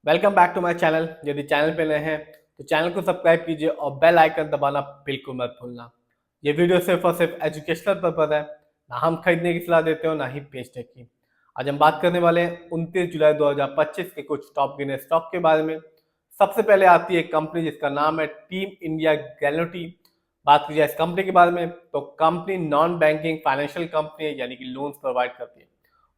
Welcome back to my channel. यदि channel पे नए हैं तो चैनल को सब्सक्राइब कीजिए और बेल आइकन दबाना बिल्कुल मत भूलना। ये वीडियो सिर्फ और सिर्फ एजुकेशनल पर्पज है, ना हम खरीदने की सलाह देते हो ना ही बेचने की। आज हम बात करने वाले हैं 29 जुलाई 2025 के कुछ टॉप गिने स्टॉक के बारे में। सबसे पहले आती है कंपनी जिसका नाम है टीम इंडिया ग्रेन्युटी। बात की जाए इस कंपनी के बारे में तो company non banking financial company है, यानी कि लोन्स प्रोवाइड करती है।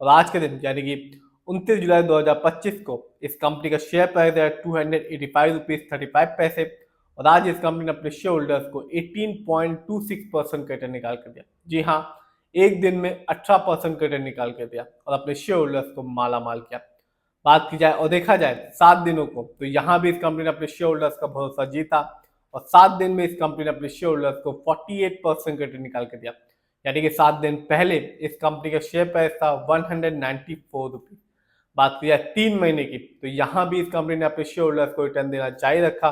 और आज के दिन यानी कि 29 जुलाई 2025 को इस कंपनी का शेयर प्राइस है 285 रुपीज 35 पैसे। और आज इस कंपनी ने अपने शेयर होल्डर्स को 18.26% का रिटर्न निकाल कर दिया। जी हाँ, एक दिन में 18% का रिटर्न निकाल कर दिया और अपने शेयर होल्डर्स को माला माल किया। बात की जाए और देखा जाए 7 दिनों को तो यहाँ भी इस कंपनी ने अपने शेयर होल्डर्स का भरोसा जीता और 7 दिन में इस कंपनी ने अपने शेयर होल्डर्स को 48% का रिटर्न निकाल कर दिया। यानी कि 7 दिन पहले इस कंपनी का शेयर प्राइस था 194 रुपीज। बात की जाए 3 महीने की तो यहाँ भी इस कंपनी ने अपने शेयर होल्डर्स को रिटर्न देना जारी रखा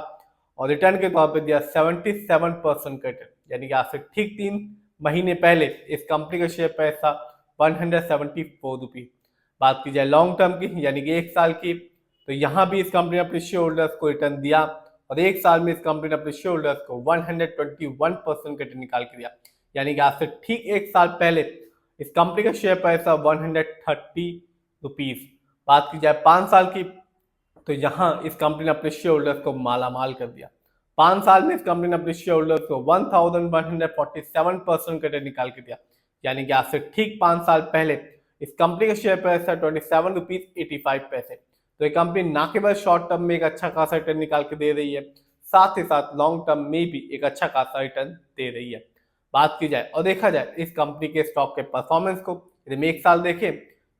और रिटर्न के तौर पर दिया 77% का रिटर्न। यानी कि आज से ठीक 3 महीने पहले इस कंपनी का शेयर प्राइस था 174 रुपीज। बात की जाए लॉन्ग टर्म की यानी कि 1 साल की तो यहाँ भी इस कंपनी ने अपने शेयर होल्डर्स को रिटर्न दिया और 1 साल में इस कंपनी ने अपने शेयर होल्डर्स को 121% का रिटर्न निकाल के दिया। यानी कि आज से ठीक 1 साल पहले इस कंपनी का शेयर प्राइस था 130 रुपीज। बात की जाए 5 साल की तो यहाँ इस कंपनी ने अपने शेयर होल्डर्स को माला माल कर दिया। 5 साल में इस कंपनी ने अपने शेयर होल्डर्स को 1147% का रिटर्न निकाल के दिया। यानी कि आज से ठीक 5 साल पहले इस कंपनी का शेयर प्राइस था 27 रुपीज 85 पैसे। तो ये कंपनी ना केवल शॉर्ट टर्म में एक अच्छा खासा रिटर्न निकाल के दे रही है, साथ ही साथ लॉन्ग टर्म में भी एक अच्छा खासा रिटर्न दे रही है। बात की जाए और देखा जाए इस कंपनी के स्टॉक के परफॉर्मेंस को, यदि हम 1 साल देखें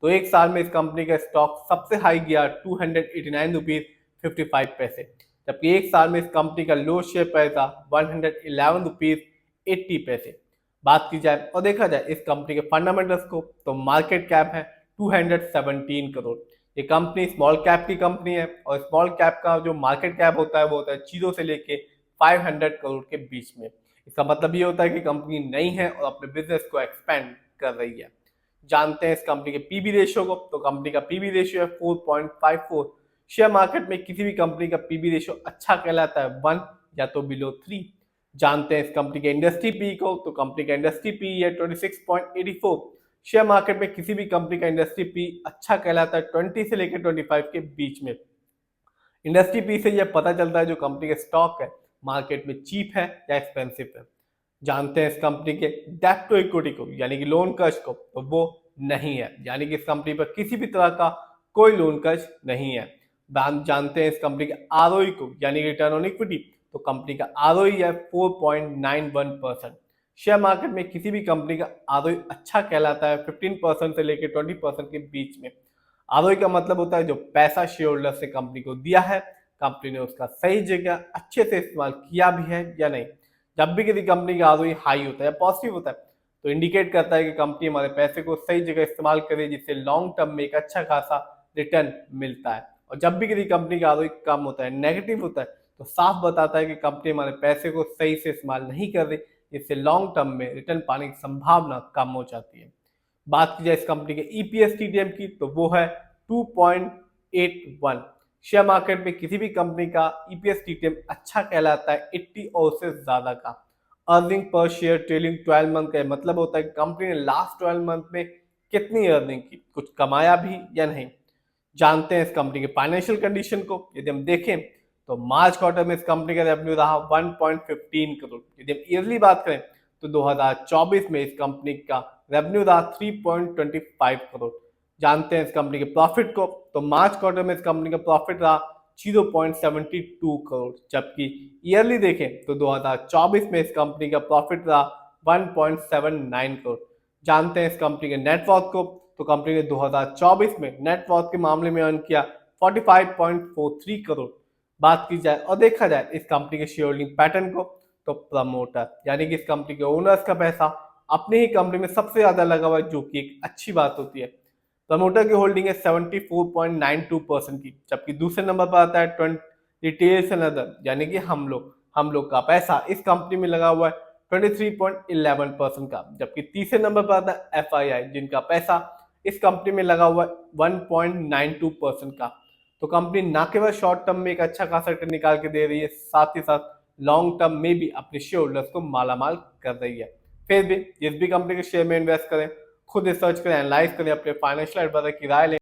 तो 1 साल में इस कंपनी का स्टॉक सबसे हाई गया 289 रुपीज 55 पैसे, जबकि 1 साल में इस कंपनी का लो शेयर प्राइस था 111 रुपीज 80 पैसे। बात की जाए और देखा जाए इस कंपनी के फंडामेंटल्स को तो मार्केट कैप है 217 करोड़। ये कंपनी स्मॉल कैप की कंपनी है और स्मॉल कैप का जो मार्केट कैप होता है वो होता है 0 से लेके 500 करोड़ के बीच में। इसका मतलब ये होता है कि कंपनी नई है और अपने बिजनेस को एक्सपेंड कर रही है। जानते हैं इस कंपनी के पीबी रेशियो को, तो कंपनी का पीबी रेशियो है 4.54। शेयर मार्केट में किसी भी कंपनी का पीबी रेशियो अच्छा कहलाता है 1 या तो बिलो 3। जानते हैं इस कंपनी के इंडस्ट्री पी को, तो कंपनी का इंडस्ट्री पी है 26.84। शेयर मार्केट में किसी भी कंपनी का इंडस्ट्री पी अच्छा कहलाता है 20 से लेकर 25 के बीच में। इंडस्ट्री पी से यह पता चलता है जो कंपनी के स्टॉक है मार्केट में चीप है या एक्सपेंसिव है। जानते हैं इस कंपनी के डेट टू इक्विटी को यानी कि लोन कर्ज को, तो वो नहीं है, यानी कि इस कंपनी पर किसी भी तरह का कोई लोन कर्ज नहीं है। जानते हैं इस कंपनी के आरओई को यानी रिटर्न ऑन इक्विटी, तो कंपनी का आरओई है 4.91%। शेयर मार्केट में किसी भी कंपनी का आरओई अच्छा कहलाता है 15% से लेकर 20% के बीच में। आरओई का मतलब होता है जो पैसा शेयर होल्डर से कंपनी को दिया है, कंपनी ने उसका सही जगह अच्छे से इस्तेमाल किया भी है या नहीं। जब भी किसी कंपनी का आरओई हाई होता है या पॉजिटिव होता है तो इंडिकेट करता है कि कंपनी हमारे पैसे को सही जगह इस्तेमाल करे, जिससे लॉन्ग टर्म में एक अच्छा खासा रिटर्न मिलता है। और जब भी किसी कंपनी का आरओई कम होता है, नेगेटिव होता है, तो साफ बताता है कि कंपनी हमारे पैसे को सही से इस्तेमाल नहीं कर रही, जिससे लॉन्ग टर्म में रिटर्न पाने की संभावना कम हो जाती है। बात की जाए इस कंपनी के ईपीएस टीडीएम की, तो वो है 2.81। शेयर मार्केट में किसी भी कंपनी का ईपीएस टीडीएम अच्छा कहलाता है 80 और उससे ज्यादा का। Earning per share trailing 12 month का मतलब होता है कि कंपनी ने लास्ट 12 मंथ में कितनी अर्निंग की, कुछ कमाया भी या नहीं। जानते हैं इस कंपनी के फाइनेंशियल कंडीशन को, यदि हम देखें तो मार्च क्वार्टर में इस कंपनी का रेवेन्यू रहा 1.15 करोड़। यदि हम ईयरली बात करें तो 2024 में इस कंपनी का रेवेन्यू रहा 3.25 करोड़। जानते हैं इस कंपनी के प्रॉफिट को, तो मार्च क्वार्टर में इस कंपनी का प्रॉफिट रहा 0.72 करोड़, जबकि ईयरली देखें तो 2024 में इस कंपनी का प्रॉफिट रहा 1.79 करोड़। जानते हैं इस कंपनी के नेटवर्थ को, तो कंपनी ने 2024 में नेटवर्थ के मामले में अर्न किया 45.43 करोड़। बात की जाए और देखा जाए इस कंपनी के शेयर होल्डिंग पैटर्न को, तो प्रमोटर यानी कि इस कंपनी के ओनर्स का पैसा अपनी ही कंपनी में सबसे ज्यादा लगा हुआ है, जो कि एक अच्छी बात होती है। प्रमोटर की होल्डिंग है 74.92% की, जबकि दूसरे नंबर पर आता है रिटेल्स एंड अदर यानी कि हम लोग का पैसा इस कंपनी में लगा हुआ है 23.11% का, जबकि तीसरे नंबर पर आता है एफआईआई जिनका पैसा इस कंपनी में लगा हुआ है 1.92% का। तो कंपनी ना केवल शॉर्ट टर्म में एक अच्छा खासा रिटर्न निकाल के दे रही है, साथ ही साथ लॉन्ग टर्म में भी अपने शेयर होल्डर्स को मालामाल कर रही है। फिर भी जिस भी कंपनी के शेयर में इन्वेस्ट करें, खुद रिसर्च करें, एनालाइज करें, अपने फाइनेंशियल एडवाइजर की राय लें।